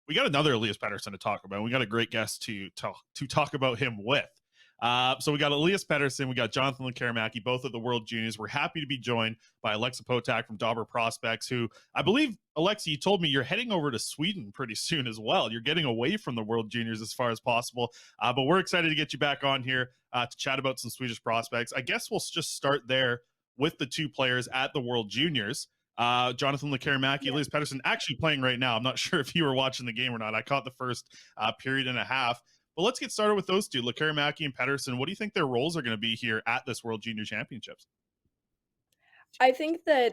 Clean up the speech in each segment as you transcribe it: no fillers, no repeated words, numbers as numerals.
we got another Elias Pettersson to talk about. We got a great guest to talk about him with. So we got Elias Pettersson, we got Jonathan Lekarmaki, both at the World Juniors. We're happy to be joined by Alex Potack from Dauber Prospects, who I believe, Alexi, you told me you're heading over to Sweden pretty soon as well. You're getting away from the World Juniors as far as possible, but we're excited to get you back on here to chat about some Swedish prospects. I guess we'll just start there with the two players at the World Juniors. Jonathan Lekarmaki, Elias Pettersson actually playing right now. I'm not sure if you were watching the game or not. I caught the first period and a half. But let's get started with those two, Lekarmaki and Pettersson. What do you think their roles are going to be here at this World Junior Championships? I think that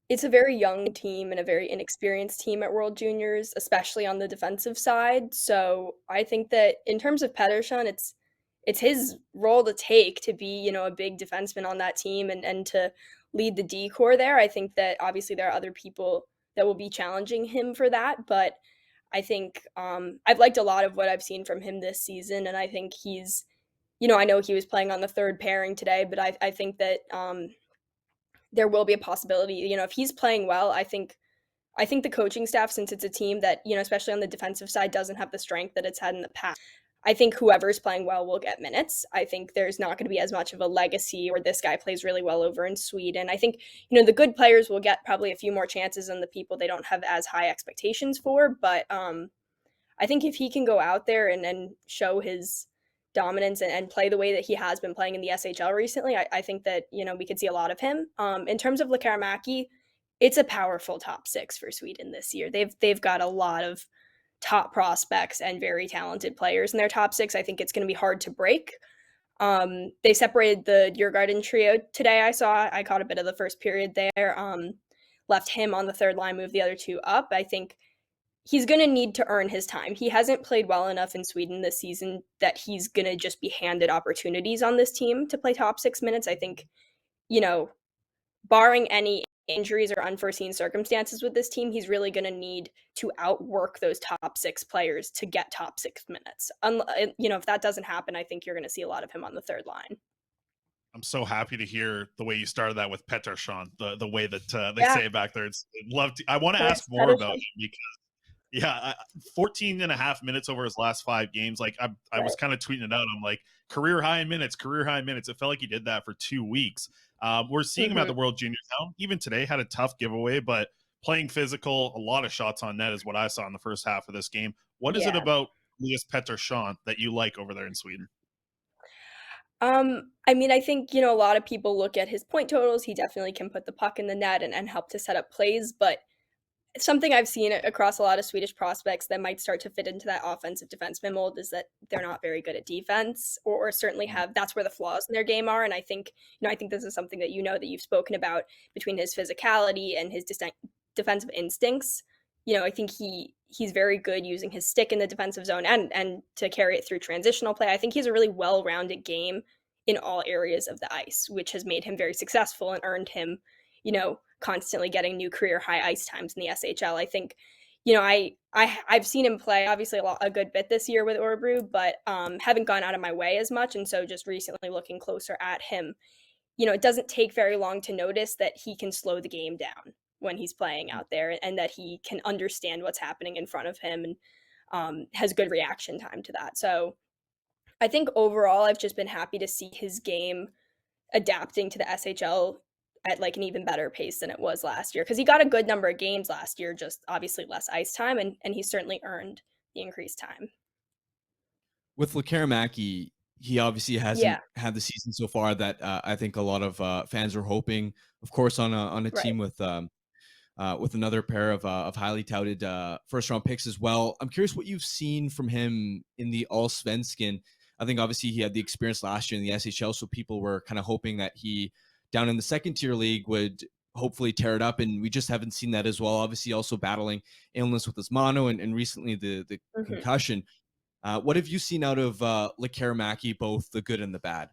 it's a very young team and a very inexperienced team at World Juniors, especially on the defensive side. So I think that in terms of Pettersson, it's his role to take to be, a big defenseman on that team and to lead the D core there. I think that obviously there are other people that will be challenging him for that, but I think I've liked a lot of what I've seen from him this season, and I think he's, I know he was playing on the third pairing today, but I think that there will be a possibility, if he's playing well, I think the coaching staff, since it's a team that, especially on the defensive side, doesn't have the strength that it's had in the past, I think whoever's playing well will get minutes. I think there's not going to be as much of a legacy or this guy plays really well over in Sweden. I think, the good players will get probably a few more chances than the people they don't have as high expectations for. But I think if he can go out there and show his dominance and play the way that he has been playing in the SHL recently, I think that, we could see a lot of him. In terms of Lekarmaki, it's a powerful top six for Sweden this year. They've got a lot of top prospects and very talented players in their top six. I think it's going to be hard to break. They separated the Djurgården trio today. I caught a bit of the first period there. Left him on the third line, moved the other two up. I think he's going to need to earn his time. He hasn't played well enough in Sweden this season that he's going to just be handed opportunities on this team to play top 6 minutes. I think, barring any injuries or unforeseen circumstances with this team, he's really going to need to outwork those top 6 players to get top 6 minutes. If that doesn't happen, I think you're going to see a lot of him on the third line. I'm so happy to hear the way you started that with Pettersson, the way that they say it back there. I want to ask more about him because 14 and a half minutes over his last 5 games. Like I was kind of tweeting it out. I'm like, career high in minutes. It felt like he did that for 2 weeks. We're seeing him at the World Juniors now. Even today had a tough giveaway, but playing physical, a lot of shots on net is what I saw in the first half of this game. What is it about Elias Pettersson that you like over there in Sweden? I think, a lot of people look at his point totals. He definitely can put the puck in the net and help to set up plays, but something I've seen across a lot of Swedish prospects that might start to fit into that offensive defenseman mold is that they're not very good at defense, or certainly that's where the flaws in their game are. And I think, I think this is something that that you've spoken about between his physicality and his defensive instincts. I think he's very good using his stick in the defensive zone and to carry it through transitional play. I think he has a really well-rounded game in all areas of the ice, which has made him very successful and earned him, constantly getting new career high ice times in the SHL. I think, I've seen him play obviously a good bit this year with Örebro, but haven't gone out of my way as much. And so just recently looking closer at him, it doesn't take very long to notice that he can slow the game down when he's playing out there and that he can understand what's happening in front of him and has good reaction time to that. So I think overall, I've just been happy to see his game adapting to the SHL at like an even better pace than it was last year, because he got a good number of games last year, just obviously less ice time, and he certainly earned the increased time. With Lekarmaki, he obviously hasn't had the season so far that I think a lot of fans are hoping, of course, on a team with another pair of highly touted first round picks as well. I'm curious what you've seen from him in the Allsvenskan. I think obviously he had the experience last year in the SHL, so people were kind of hoping that he down in the second tier league would hopefully tear it up, and we just haven't seen that as well. Obviously also battling illness with his mono and recently the concussion. What have you seen out of Lekarmaki, both the good and the bad?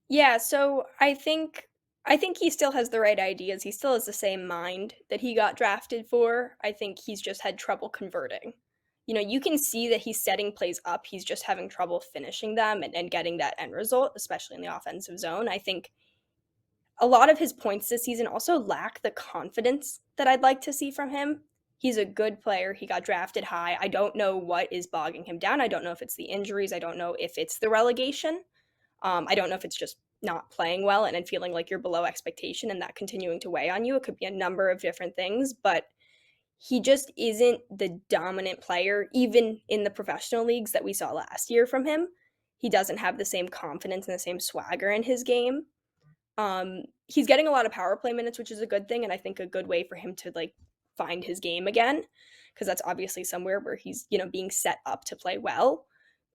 Yeah, so I think he still has the right ideas. He still has the same mind that he got drafted for. I think he's just had trouble converting. You can see that he's setting plays up. He's just having trouble finishing them and getting that end result, especially in the offensive zone. I think a lot of his points this season also lack the confidence that I'd like to see from him. He's a good player. He got drafted high. I don't know what is bogging him down. I don't know if it's the injuries. I don't know if it's the relegation. I don't know if it's just not playing well and feeling like you're below expectation and that continuing to weigh on you. It could be a number of different things, but he just isn't the dominant player, even in the professional leagues that we saw last year from him. He doesn't have the same confidence and the same swagger in his game. He's getting a lot of power play minutes, which is a good thing, and I think a good way for him to like find his game again, because that's obviously somewhere where he's, being set up to play well.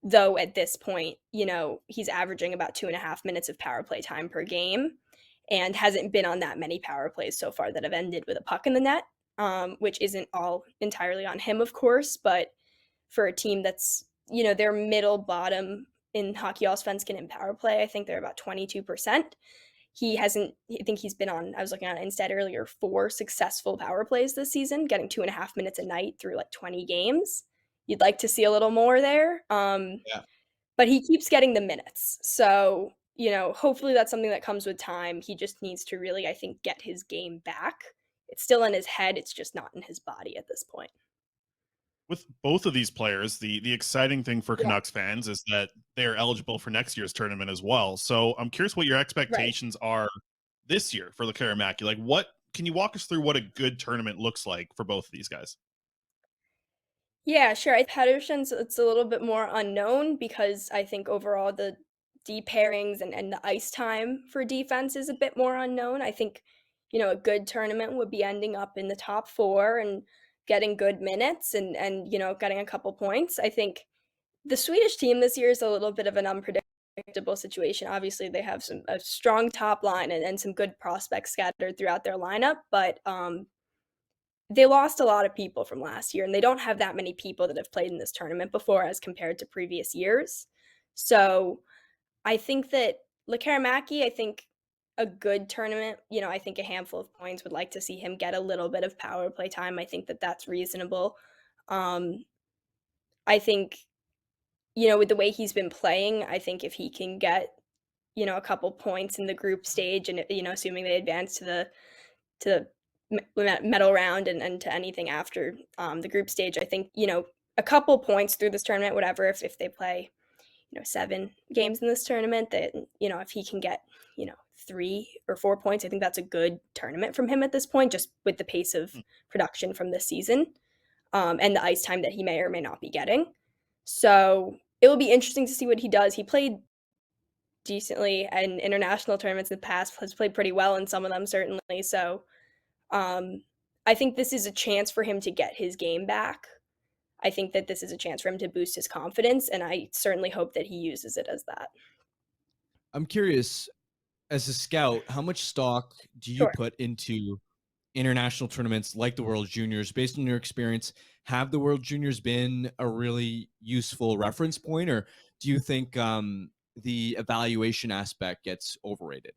Though at this point, he's averaging about 2.5 minutes of power play time per game and hasn't been on that many power plays so far that have ended with a puck in the net, which isn't all entirely on him, of course, but for a team that's, they're middle bottom in Hockey Allsvenskan in power play, I think they're about 22%. I think he's been on, I was looking at it instead earlier, 4 successful power plays this season, getting 2.5 minutes a night through like 20 games. You'd like to see a little more there. Yeah. But he keeps getting the minutes. So, hopefully that's something that comes with time. He just needs to really, I think, get his game back. It's still in his head. It's just not in his body at this point. With both of these players, the exciting thing for Canucks fans is that they are eligible for next year's tournament as well. So I'm curious what your expectations are this year for Lekkerimaki. Like, what can you walk us through what a good tournament looks like for both of these guys? Yeah, sure. Pedersen's, it's a little bit more unknown because I think overall the D pairings and the ice time for defense is a bit more unknown. I think, a good tournament would be ending up in the top 4 and getting good minutes and getting a couple points. I think the Swedish team this year is a little bit of an unpredictable situation. Obviously, they have a strong top line and some good prospects scattered throughout their lineup, but they lost a lot of people from last year, and they don't have that many people that have played in this tournament before as compared to previous years. So I think that Lekkerimaki, I think a good tournament, I think a handful of points, would like to see him get a little bit of power play time. I think that that's reasonable. I think, with the way he's been playing, I think if he can get, a couple points in the group stage and, assuming they advance to the medal round and to anything after the group stage, I think, a couple points through this tournament, whatever, if they play, 7 games in this tournament, that, if he can get, 3 or 4 points, I think that's a good tournament from him at this point, just with the pace of production from this season and the ice time that he may or may not be getting. So it will be interesting to see what he does. He played decently in international tournaments in the past, has played pretty well in some of them, certainly. So I think this is a chance for him to get his game back. I think that this is a chance for him to boost his confidence, and I certainly hope that he uses it as that. I'm curious, as a scout, how much stock do you put into international tournaments like the World Juniors? Based on your experience, have the World Juniors been a really useful reference point, or do you think the evaluation aspect gets overrated?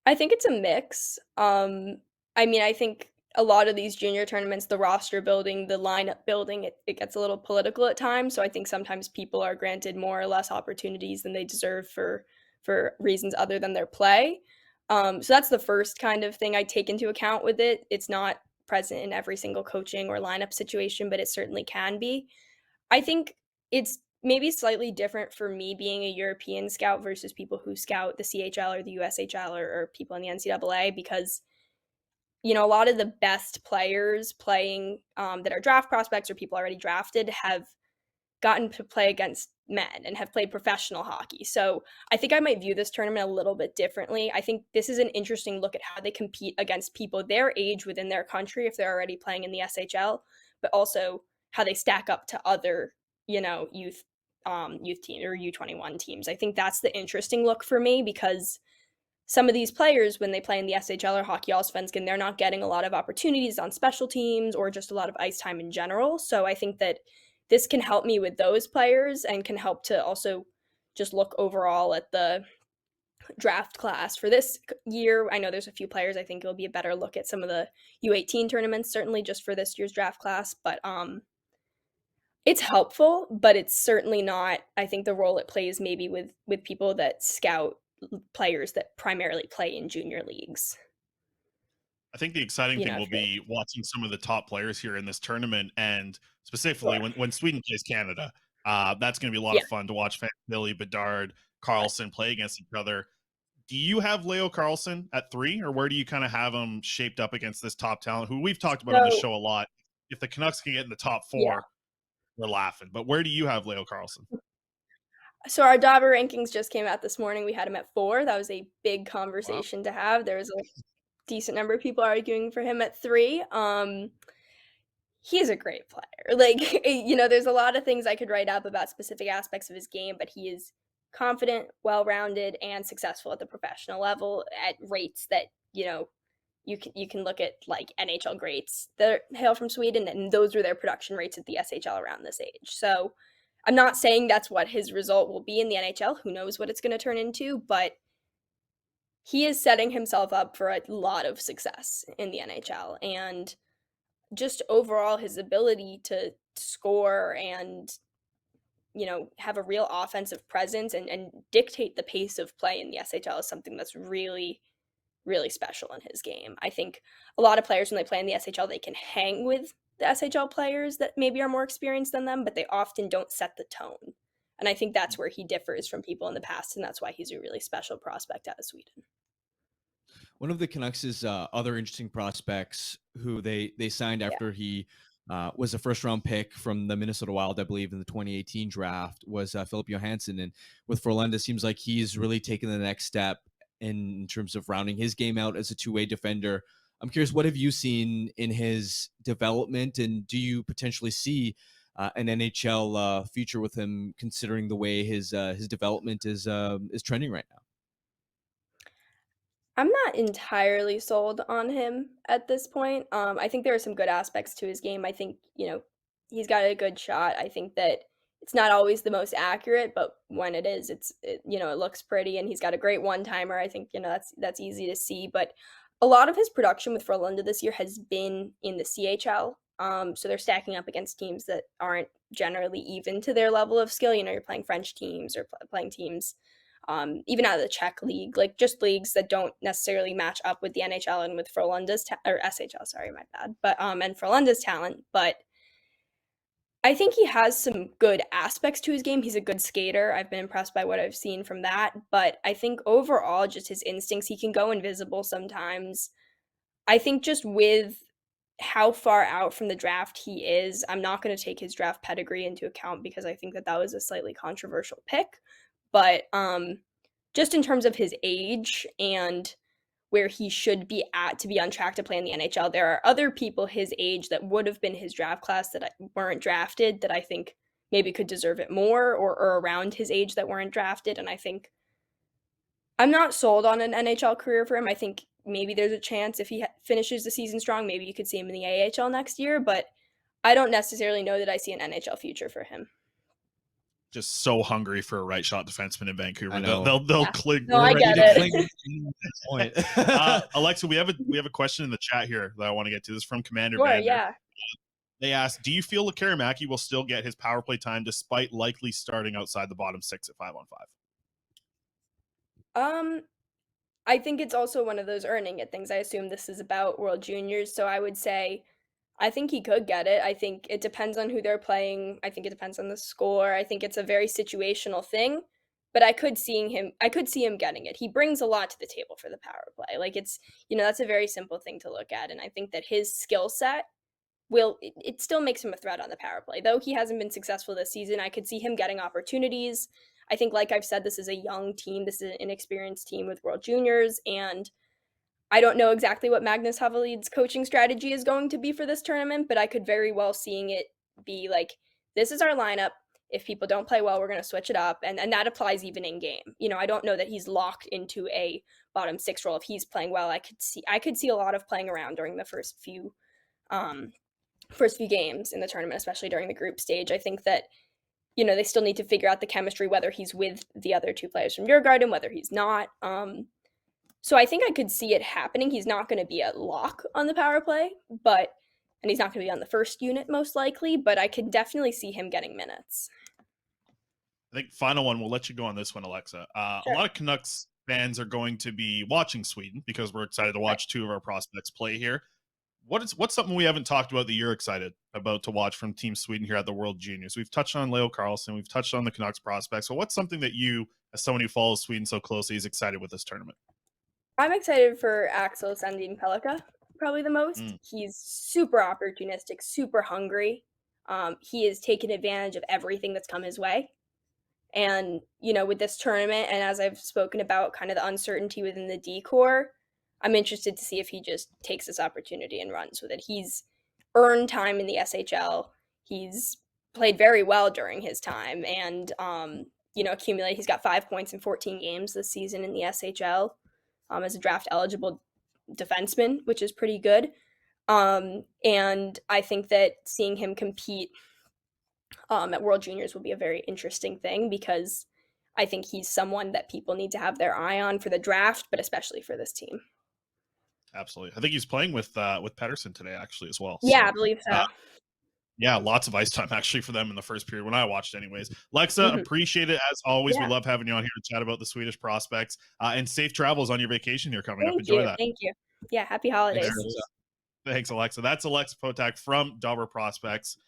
I think it's a mix. I think a lot of these junior tournaments, the roster building, the lineup building, it gets a little political at times. So I think sometimes people are granted more or less opportunities than they deserve for reasons other than their play. So that's the first kind of thing I take into account with it. It's not present in every single coaching or lineup situation, but it certainly can be. I think it's maybe slightly different for me being a European scout versus people who scout the CHL or the USHL or people in the NCAA, because a lot of the best players playing that are draft prospects or people already drafted have gotten to play against men and have played professional hockey. So I think I might view this tournament a little bit differently. I think this is an interesting look at how they compete against people their age within their country if they're already playing in the SHL, but also how they stack up to other, youth team or U21 teams. I think that's the interesting look for me, because some of these players, when they play in the SHL or Hockey Allsvenskan, they're not getting a lot of opportunities on special teams or just a lot of ice time in general. So I think that this can help me with those players and can help to also just look overall at the draft class for this year. I know there's a few players. I think it'll be a better look at some of the U18 tournaments, certainly just for this year's draft class. But it's helpful, but it's certainly not, I think, the role it plays maybe with people that scout players that primarily play in junior leagues. I think the exciting thing will be watching some of the top players here in this tournament, and specifically when Sweden plays Canada. That's going to be a lot of fun to watch Billy, Bedard, Carlson play against each other. Do you have Leo Carlson at 3, or where do you kind of have him shaped up against this top talent who we've talked about on the show a lot? If the Canucks can get in the top 4, we're laughing. But where do you have Leo Carlson? So our Dobber rankings just came out this morning. We had him at 4. That was a big conversation to have. There was a decent number of people arguing for him at 3. He's a great player. Like, there's a lot of things I could write up about specific aspects of his game, but he is confident, well-rounded, and successful at the professional level at rates that, you can look at like NHL greats that hail from Sweden, and those were their production rates at the SHL around this age. So I'm not saying that's what his result will be in the NHL. Who knows what it's going to turn into, but he is setting himself up for a lot of success in the NHL. And just overall his ability to score and, have a real offensive presence and dictate the pace of play in the SHL is something that's really, really special in his game. I think a lot of players, when they play in the SHL, they can hang with the SHL players that maybe are more experienced than them, but they often don't set the tone. And I think that's where he differs from people in the past, and that's why he's a really special prospect out of Sweden. One of the Canucks' other interesting prospects who they signed after he was a first-round pick from the Minnesota Wild, I believe, in the 2018 draft, was Philip Johansson. And with Frölunda, it seems like he's really taken the next step in terms of rounding his game out as a two-way defender. I'm curious, what have you seen in his development, and do you potentially see an NHL future with him, considering the way his development is trending right now? I'm not entirely sold on him at this point. I think there are some good aspects to his game. I think, he's got a good shot. I think that it's not always the most accurate, but when it is, it looks pretty, and he's got a great one-timer. I think, that's easy to see, but a lot of his production with Frölunda this year has been in the CHL. So they're stacking up against teams that aren't generally even to their level of skill. You're playing French teams or playing teams even out of the Czech league, like just leagues that don't necessarily match up with the NHL and with Frölunda's or SHL, sorry, my bad, but and Frölunda's talent. But I think he has some good aspects to his game. He's a good skater. I've been impressed by what I've seen from that. But I think overall, just his instincts, he can go invisible sometimes. I think just with how far out from the draft he is, I'm not going to take his draft pedigree into account because I think that was a slightly controversial pick. But just in terms of his age and where he should be at to be on track to play in the NHL, there are other people his age that would have been his draft class that weren't drafted that I think maybe could deserve it more, or around his age that weren't drafted. And I think I'm not sold on an NHL career for him. I think maybe there's a chance if he finishes the season strong, maybe you could see him in the AHL next year, but I don't necessarily know that I see an NHL future for him. Just so hungry for a right shot defenseman in Vancouver. I know. They'll cling. No, I get it. Alexa, we have a question in the chat here that I want to get to. This is from Commander Bander. Yeah. They asked, do you feel Lekkerimaki will still get his power play time despite likely starting outside the bottom 6 at 5-on-5? I think it's also one of those earning it things. I assume this is about World Juniors, so I would say I think he could get it. I think it depends on who they're playing. I think it depends on the score. I think it's a very situational thing, but I could see him getting it. He brings a lot to the table for the power play. Like it's, that's a very simple thing to look at. And I think that his skill set it still makes him a threat on the power play. Though he hasn't been successful this season, I could see him getting opportunities. I think, like I've said, this is a young team. This is an inexperienced team with World Juniors, and I don't know exactly what Magnus Havelid's coaching strategy is going to be for this tournament, but I could very well seeing it be like, this is our lineup. If people don't play well, we're going to switch it up. And that applies even in game. I don't know that he's locked into a bottom 6 role. If he's playing well, I could see a lot of playing around during the first few games in the tournament, especially during the group stage. I think that, they still need to figure out the chemistry, whether he's with the other 2 players from Djurgården, whether he's not. So I think I could see it happening. He's not going to be a lock on the power play, and he's not going to be on the first unit most likely, but I could definitely see him getting minutes. I think final one, we'll let you go on this one, Alexa. Sure. A lot of Canucks fans are going to be watching Sweden because we're excited to watch two of our prospects play here. What's something we haven't talked about that you're excited about to watch from Team Sweden here at the World Juniors? We've touched on Leo Carlson, we've touched on the Canucks prospects. So what's something that you, as someone who follows Sweden so closely, is excited with this tournament? I'm excited for Axel Sandin-Pellikka probably the most. He's super opportunistic, super hungry. He has taken advantage of everything that's come his way. And, with this tournament, and as I've spoken about kind of the uncertainty within the D-Corps, I'm interested to see if he just takes this opportunity and runs with it. He's earned time in the SHL. He's played very well during his time and, accumulated. He's got 5 points in 14 games this season in the SHL as a draft-eligible defenseman, which is pretty good. And I think that seeing him compete at World Juniors will be a very interesting thing because I think he's someone that people need to have their eye on for the draft, but especially for this team. Absolutely. I think he's playing with Pettersson today actually as well. Yeah, so, I believe so. Yeah, lots of ice time actually for them in the first period when I watched anyways. Lexa, appreciate it as always. We love having you on here to chat about the Swedish prospects and safe travels on your vacation here coming up. Enjoy that. Thank you. Yeah, happy holidays. Thanks, Alexa. That's Alex Potack from Dobber Prospects.